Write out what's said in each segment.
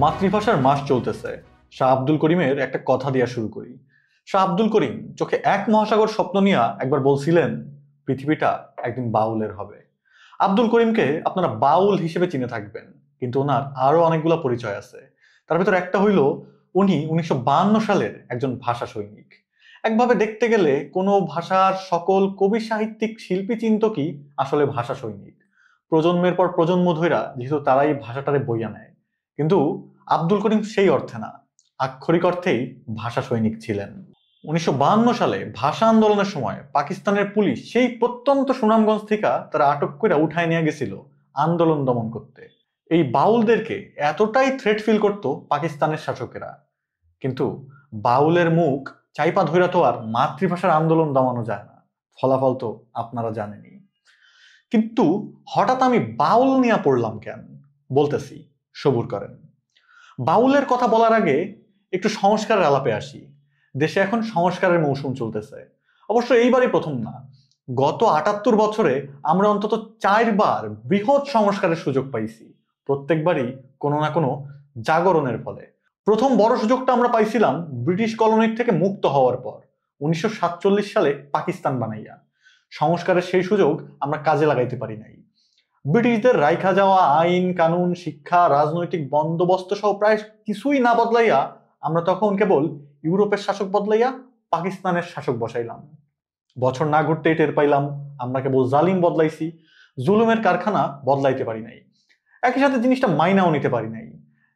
মাতৃভাষার মাস চলতেছে। শাহ আব্দুল করিমের একটা কথা দিয়া শুরু করি। শাহ আব্দুল করিম চোখে এক মহাসাগর স্বপ্ন নিয়া একবার বলছিলেন পৃথিবীটা একদিন বাউলের হবে। আব্দুল করিমকে আপনারা বাউল হিসেবে চিনে থাকবেন, কিন্তু ওনার আরো অনেকগুলো পরিচয় আছে। তার ভিতর একটা হইল উনি 1952 সালের একজন ভাষা সৈনিক। একভাবে দেখতে গেলে কোনো ভাষার সকল কবি সাহিত্যিক শিল্পী চিন্তকই আসলে ভাষা সৈনিক। প্রজন্মের পর প্রজন্ম ধইরা যেহেতু তারাই ভাষাটারে বইয়া নেয়, কিন্তু আব্দুল করিম সেই অর্থে না, আক্ষরিক অর্থেই ভাষা সৈনিক ছিলেন। 1952 সালে ভাষা আন্দোলনের সময় পাকিস্তানের পুলিশ সেই প্রত্যন্ত সুনামগঞ্জ থেকে তারা আটক করে উঠায় নিয়ে গেছিল আন্দোলন দমন করতে। এই বাউলদেরকে এতটাই থ্রেট ফিল করত পাকিস্তানের শাসকেরা। কিন্তু বাউলের মুখ চাইপা ধইরা তো আর মাতৃভাষার আন্দোলন দমানো যায় না, ফলাফল তো আপনারা জানেনই। কিন্তু হঠাৎ আমি বাউল নিয়ে পড়লাম কেন, বলতেছি, সবুর করেন। বাউলের কথা বলার আগে একটু সংস্কারের আলাপে আসি। দেশে এখন সংস্কারের মৌসুম চলতেছে। অবশ্য এইবারই প্রথম না, গত 78 বছরে আমরা অন্তত 4বার বৃহৎ সংস্কারের সুযোগ পাইছি, প্রত্যেকবারই কোনো না কোনো জাগরণের ফলে। প্রথম বড় সুযোগটা আমরা পাইছিলাম ব্রিটিশ কলোনির থেকে মুক্ত হওয়ার পর 1947 সালে পাকিস্তান বানাইয়া। সংস্কারের সেই সুযোগ আমরা কাজে লাগাইতে পারি নাই। ব্রিটিশদের রাইখা যাওয়া আইন কানুন, শিক্ষা, রাজনৈতিক বন্দোবস্ত সহ প্রায় কিছুই না বদলাইয়া আমরা তখন কেবল ইউরোপের শাসক বদলাইয়া পাকিস্তানের শাসক বসাইলাম। বছর না ঘুরতেই টের পাইলাম আমরা কেবল জালিম বদলাইছি, জুলুমের কারখানা বদলাইতে পারি নাই। একই সাথে জিনিসটা মাইনাও নিতে পারি নাই।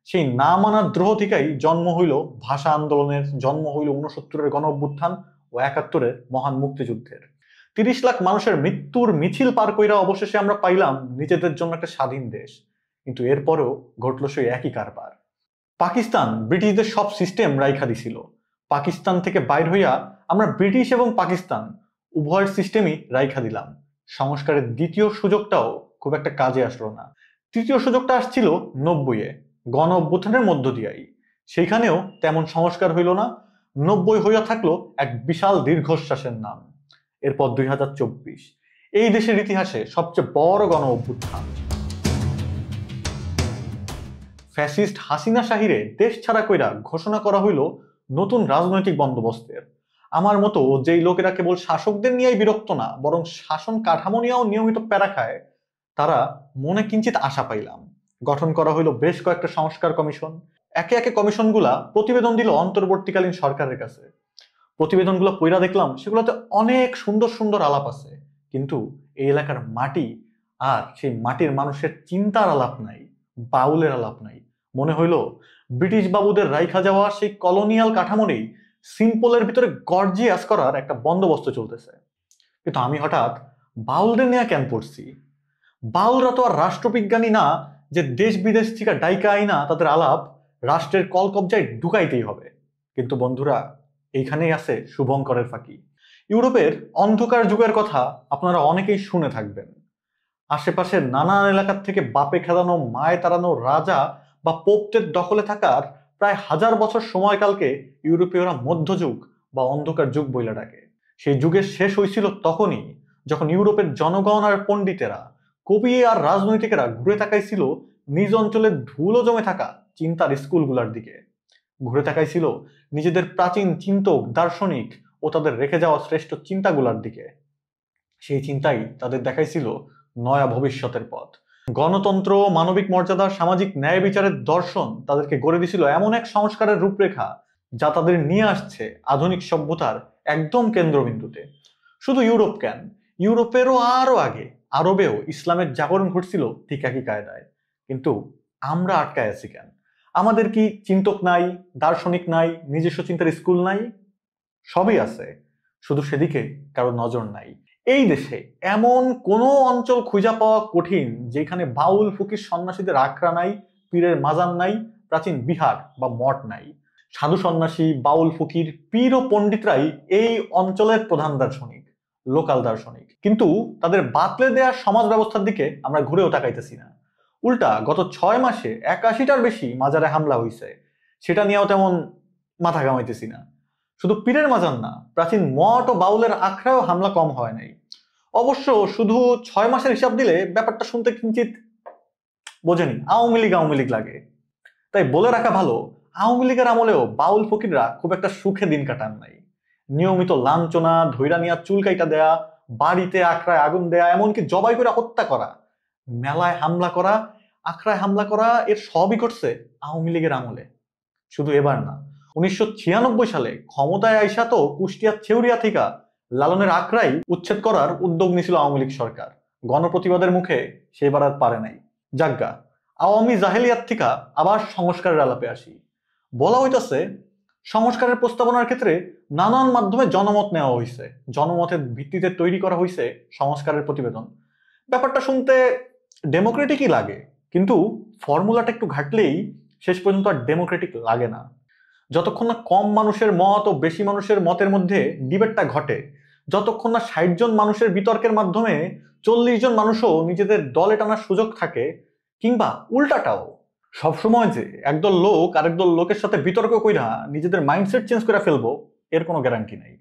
সেই না মানার দ্রোহ থেকেই জন্ম হইল ভাষা আন্দোলনের, জন্ম হইল 69-এর গণ অভ্যুত্থান ও 71-এর মহান মুক্তিযুদ্ধের। 30 লাখ মানুষের মৃত্যুর মিছিল পার কইরা অবশেষে আমরা পাইলাম নিজেদের জন্য একটা স্বাধীন দেশ। কিন্তু এরপরেও ঘটল সেই একই কারবার। পাকিস্তান ব্রিটিশদের সব সিস্টেম রাইখা দিছিল। পাকিস্তান থেকে বাইর হইয়া আমরা ব্রিটিশ এবং পাকিস্তান উভয়ের সিস্টেমই রাইখা দিলাম। সংস্কারের দ্বিতীয় সুযোগটাও খুব একটা কাজে আসলো না। তৃতীয় সুযোগটা আসছিল 90-এ, গণ অভ্যুত্থানের মধ্য দিয়াই। সেইখানেও তেমন সংস্কার হইল না। 90 হইয়া থাকলো এক বিশাল দীর্ঘশ্বাসের নাম। এরপর 2024, এই দেশের ইতিহাসে সবচেয়ে বড় গণ অভ্যুত্থান। ফ্যাসিস্ট হাসিনা শাহিরে দেশ ছাড়া কইরা ঘোষণা করা হইল নতুন রাজনৈতিক বন্দোবস্তের। আমার মতো যেই লোকেরা কেবল শাসকদের নিয়েই বিরক্ত না, বরং শাসন কাঠামো নিয়েও নিয়মিত প্যারা খায়, তারা মনে কিঞ্চিত আশা পাইলাম। গঠন করা হইল বেশ কয়েকটা সংস্কার কমিশন। একে একে কমিশনগুলা প্রতিবেদন দিল অন্তর্বর্তীকালীন সরকারের কাছে। প্রতিবেদনগুলো পড়া দেখলাম সেগুলোতে অনেক সুন্দর সুন্দর আলাপ আছে, কিন্তু এই এলাকার মাটি আর সেই মাটির মানুষের চিন্তার আলাপ নাই, বাউলের আলাপ নাই। মনে হইল ব্রিটিশ বাবুদের রাইখা যাওয়া সেই কলোনিয়াল কাঠামোরই সিম্পলের ভিতরে গর্জিয়াস করার একটা বন্দোবস্ত চলতেছে। কিন্তু আমি হঠাৎ বাউলদের নিয়ে কেন পড়ছি? বাউলরা তো আর রাষ্ট্রবিজ্ঞানী না যে দেশ বিদেশ থেকে ডাইকা আইনা তাদের আলাপ রাষ্ট্রের কলকবজায় ঢুকাইতেই হবে। কিন্তু বন্ধুরা, এইখানেই আছে শুভঙ্করের ফাঁকি। ইউরোপের অন্ধকার যুগের কথা আপনারা অনেকেই শুনে থাকবেন। আশেপাশের নানান এলাকার থেকে বাপে খেলানো, মায়ে তাড়ানো রাজা বা পোপদের দখলে থাকার প্রায় 1000 বছর সময়কালকে ইউরোপীয়রা মধ্যযুগ বা অন্ধকার যুগ বইলা ডাকে। সেই যুগের শেষ হয়েছিল তখনই যখন ইউরোপের জনগণ আর পণ্ডিতেরা, কবি আর রাজনৈতিকেরা ঘুরে তাকাইছিল নিজ অঞ্চলের ধুলো জমে থাকা চিন্তার স্কুলগুলার দিকে। ঘুরে তাকাইছিল নিজেদের প্রাচীন চিন্তক, দার্শনিক ও তাদের রেখে যাওয়া শ্রেষ্ঠ চিন্তাগুলার দিকে। সেই চিন্তাই তাদের দেখাইছিল নয়া ভবিষ্যতের পথ। গণতন্ত্র, মানবিক মর্যাদা, সামাজিক ন্যায় বিচারের দর্শন তাদেরকে গড়ে দিছিল এমন এক সংস্কারের রূপরেখা যা তাদের নিয়ে আসছে আধুনিক সভ্যতার একদম কেন্দ্রবিন্দুতে। শুধু ইউরোপ কেন, ইউরোপেরও আরো আগে আরবেও ইসলামের জাগরণ ঘটছিল ঠিক একই কায়দায়। কিন্তু আমরা আটকায় আছি কেন? আমাদের কি চিন্তক নাই, দার্শনিক নাই, নিজস্ব চিন্তার স্কুল নাই? সবই আছে, শুধু সেদিকে কারো নজর নাই। এই দেশে এমন কোনো অঞ্চল খুঁজা পাওয়া কঠিন যেখানে বাউল ফকির সন্ন্যাসীদের আখড়া নাই, পীরের মাজার নাই, প্রাচীন বিহার বা মঠ নাই। সাধু সন্ন্যাসী, বাউল ফকির, পীর ও পণ্ডিতরাই এই অঞ্চলের প্রধান দার্শনিক, লোকাল দার্শনিক। কিন্তু তাদের বাতলে দেওয়া সমাজ ব্যবস্থার দিকে আমরা ঘুরেও তাকাইতেছি না। উল্টা গত 6 মাসে 81টার বেশি মাজারে হামলা হয়েছে, সেটা নিয়েও তেমন মাথা ঘামাইতেছি না। শুধু পীরের মাজার না, প্রাচীন মঠ ও বাউলের আখড়াও হামলা কম হয় নাই। অবশ্য শুধু 6 মাসের হিসাব দিলে ব্যাপারটা শুনতে কিঞ্চিত বোঝেনি আওয়ামী লীগ লাগে। তাই বলে রাখা ভালো, আওয়ামী লীগের আমলেও বাউল ফকিররা খুব একটা সুখে দিন কাটান নাই। নিয়মিত লাঞ্ছনা, ধৈরা নিয়া চুল কাইটা দেয়া, বাড়িতে আখড়ায় আগুন দেয়া, এমনকি জবাই করে হত্যা করা, মেলায় হামলা করা, আখড়ায় হামলা করা, এর সবই ঘটছে আওয়ামী লীগের আমলে। শুধু এবার না, 1996 সালে ক্ষমতায় আইসা তো কুষ্টিয়ার ছেউরিয়া থেকে লালনের আখড়াই উচ্ছেদ করার উদ্যোগ নিয়েছিল আওয়ামী লীগ সরকার। গণপ্রতিবাদের মুখে সেবার আর পারে নাই। যাজ্ঞা, আওয়ামী জাহেলিয়াত থেকে আবার সংস্কারের আলাপে আসি। বলা হইতাছে সংস্কারের প্রস্তাবনার ক্ষেত্রে নানান মাধ্যমে জনমত নেওয়া হয়েছে, জনমতের ভিত্তিতে তৈরি করা হয়েছে সংস্কারের প্রতিবেদন। ব্যাপারটা শুনতে ডেমোক্রেটিকই লাগে, কিন্তু ফর্মুলাটা একটু ঘাটলেই শেষ পর্যন্ত আর ডেমোক্রেটিক লাগে না। যতক্ষণ না কম মানুষের মত ও বেশি মানুষের মতের মধ্যে ডিবেটটা ঘটে, যতক্ষণ না 60 জন মানুষের বিতর্কের মাধ্যমে 40 জন মানুষও নিজেদের দলে টানার সুযোগ থাকে, কিংবা উল্টাটাও সবসময় যে একদল লোক আরেকদল লোকের সাথে বিতর্ক কইরা নিজেদের মাইন্ডসেট চেঞ্জ করে ফেলবো, এর কোনো গ্যারান্টি নাই।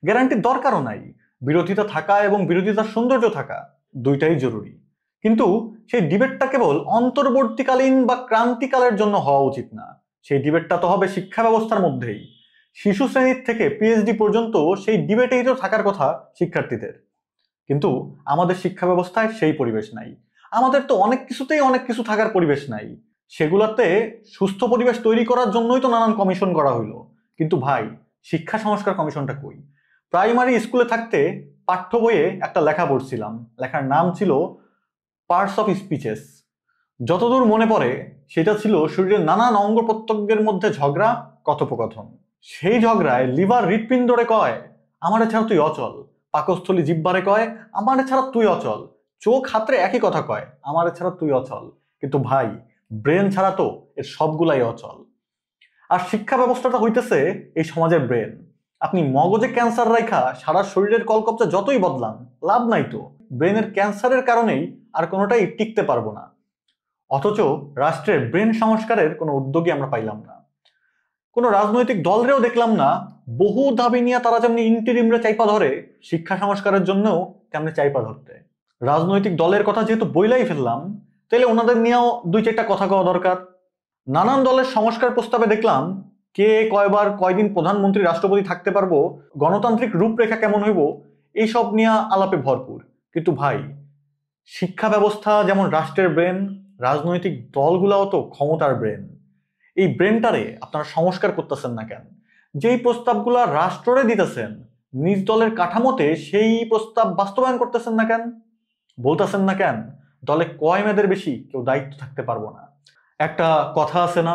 গ্যারান্টির দরকারও নাই। বিরোধিতা থাকা এবং বিরোধিতার সৌন্দর্য থাকা দুইটাই জরুরি, কিন্তু সেই ডিবেটটা কেবল অন্তর্বর্তীকালীন বা ক্রান্তিকালের জন্য হওয়া উচিত না। সেই ডিবেটটা তো হবে শিক্ষা ব্যবস্থার মধ্যেই। শিশু শ্রেণীর থেকে পিএইচডি পর্যন্ত সেই ডিবেটেই তো থাকার কথা শিক্ষার্থীদের। কিন্তু আমাদের শিক্ষা ব্যবস্থায় সেই পরিবেশ নাই। আমাদের তো অনেক কিছুতেই অনেক কিছু থাকার পরিবেশ নাই। সেগুলাতে সুস্থ পরিবেশ তৈরি করার জন্যই তো নানান কমিশন করা হইলো। কিন্তু ভাই, শিক্ষা সংস্কার কমিশনটা কই? প্রাইমারি স্কুলে থাকতে পাঠ্য বইয়ে একটা লেখা পড়ছিলাম। লেখার নাম ছিল পার্টস অফ স্পিচেস। যতদূর মনে পড়ে সেটা ছিল শরীরের নানান অঙ্গ প্রত্যঙ্গের মধ্যে ঝগড়া, কথোপকথন। সেই ঝগড়ায় লিভার হৃৎপিণ্ডরে কয় আমারে ছাড়া তুই অচল, পাকস্থলী জিহ্বারে কয় আমারে ছাড়া তুই অচল, চোখ হাতরে একই কথা কয় আমারে ছাড়া তুই অচল। কিন্তু ভাই, ব্রেন ছাড়া তো এর সবগুলাই অচল। আর শিক্ষা ব্যবস্থাটা হইতেছে এই সমাজের ব্রেন। আপনি মগজে ক্যান্সার রাইখা সারা শরীরের কলকবজা যতই বদলান, লাভ নাই তো। ব্রেনের ক্যান্সারের কারণেই আর কোনোটাই টিকতে পারবো না। অথচ রাষ্ট্রের ব্রেন সংস্কারের কোনো উদ্যোগই আমরা পাইলাম না। কোনো রাজনৈতিক দলরেও দেখলাম না বহু দাবি নিয়ে তারা যেমনি ইন্টিরিমরে চাইপা ধরে, শিক্ষা সংস্কারের জন্যও তেমনি চাইপা ধরতে। রাজনৈতিক দলের কথা যেহেতু বইলাই ফেললাম, তাহলে ওনাদের নিয়েও দুই চারটা কথা কওয়া দরকার। নানান দলের সংস্কার প্রস্তাবে দেখলাম কে কয়বার কয়দিন প্রধানমন্ত্রী রাষ্ট্রপতি থাকতে পারবো, গণতান্ত্রিক রূপরেখা কেমন হইব, এইসব নিয়ে আলাপে ভরপুর। কিন্তু ভাই, শিক্ষা ব্যবস্থা যেমন রাষ্ট্রের ব্রেন, রাজনৈতিক দলগুলাও তো ক্ষমতার ব্রেন। এই ব্রেনটারে আপনারা সংস্কার করতেছেন না কেন? যেই প্রস্তাবগুলা রাষ্ট্ররে দিতেছেন, নিজ দলের কাঠামোতে সেই প্রস্তাব বাস্তবায়ন করতেছেন না কেন? বলতেছেন না কেন দলে কয় মেয়েদের বেশি কেউ দায়িত্ব থাকতে পারবো না? একটা কথা আছে না,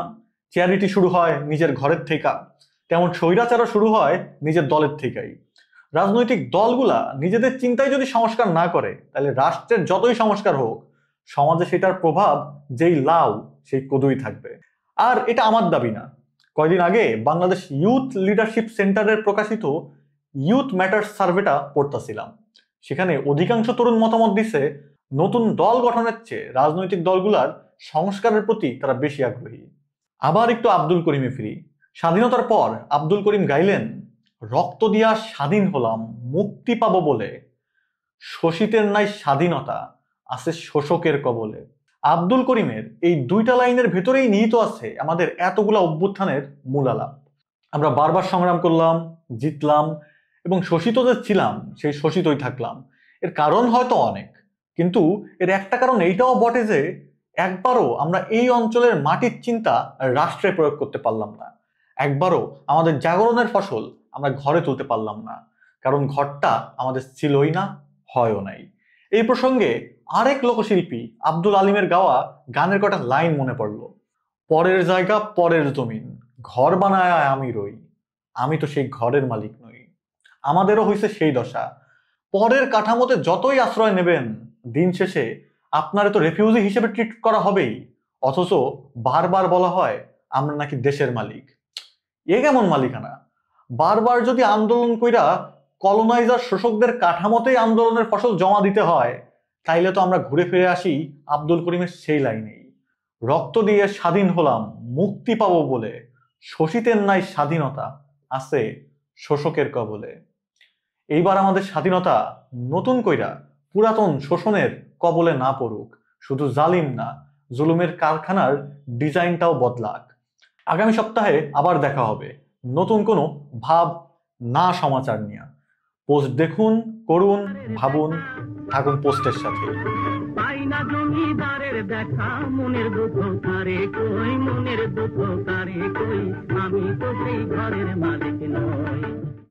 চ্যারিটি শুরু হয় নিজের ঘরের থেকে, তেমন স্বৈরাচারও শুরু হয় নিজের দলের থেকেই। রাজনৈতিক দলগুলা নিজেদের চিন্তায় যদি সংস্কার না করে, তাহলে রাষ্ট্রের যতই সংস্কার হোক, সমাজে সেটার প্রভাব যেই লাউ সেই কদুই থাকবে। আর এটা আমার দাবি না। কয়দিন আগে বাংলাদেশ ইউথ লিডারশিপ সেন্টারের প্রকাশিত ইউথ ম্যাটার্স সার্ভেটা পড়তাছিলাম। সেখানে অধিকাংশ তরুণ মতামত দিছে নতুন দল গঠনের চেয়ে রাজনৈতিক দলগুলার সংস্কারের প্রতি তারা বেশি আগ্রহী। আবার একটু আব্দুল করিমে ফিরি। স্বাধীনতার পর আব্দুল করিম গাইলেন রক্ত দিয়া স্বাধীন হলাম মুক্তি পাবো বলে, শোষিতের নাই স্বাধীনতা আছে শোষকের কবলে। আব্দুল করিমের এই দুইটা লাইনের ভেতরেই নিহিত আছে আমাদের এতগুলা অভ্যুত্থানের মূল আলাপ। আমরা বারবার সংগ্রাম করলাম, জিতলাম, এবং শোষিত যে ছিলাম সেই শোষিতই থাকলাম। এর কারণ হয়তো অনেক, কিন্তু এর একটা কারণ এইটাও বটে যে একবারও আমরা এই অঞ্চলের মাটির চিন্তা রাষ্ট্রে প্রয়োগ করতে পারলাম না। একবারও আমাদের জাগরণের ফসল আমরা ঘরে তুলতে পারলাম না, কারণ ঘরটা আমাদের ছিলই না, হয়ও নাই। এই প্রসঙ্গে আরেক লোকশিল্পী আব্দুল আলিমের গাওয়া গানের কটা লাইন মনে পড়লো। পরের জায়গা পরের জমিন, ঘর বানায় আমি রই, আমি তো সেই ঘরের মালিক নই। আমাদেরও হয়েছে সেই দশা। পরের কাঠামোতে যতই আশ্রয় নেবেন, দিন শেষে আপনারা তো রেফিউজি হিসেবে ট্রিট করা হবেই। অথচ বারবার বলা হয় আমরা নাকি দেশের মালিক। এ কেমন মালিকানা? বারবার যদি আন্দোলন কইরা কলোনাইজার শোষকদের কাঠামোতেই আন্দোলনের ফসল জমা দিতে হয়, তাইলে তো আমরা ঘুরে ফিরে আসি আব্দুল করিমের সেই লাইনেই, রক্ত দিয়ে স্বাধীন হলাম মুক্তি পাবো বলে, শোষিতের নাই স্বাধীনতা আছে শোষকের কবলে। এইবার আমাদের স্বাধীনতা নতুন কইরা পুরাতন শোষণের কবলে না পড়ুক। শুধু জালিম না, জুলুমের কারখানার ডিজাইনটাও বদলাক। আগামী সপ্তাহে আবার দেখা হবে নতুন কোনো ভাব না সমাচার নিয়ে। পোস্ট দেখুন, করুন, ভাবুন, থাকুন পোস্টের সাথে। পাই না জমিদারের দেখা, মনের দুঃখ কারে কই, মনের দুঃখ কারে কই, আমি তো সেই ঘরের মালিক নই।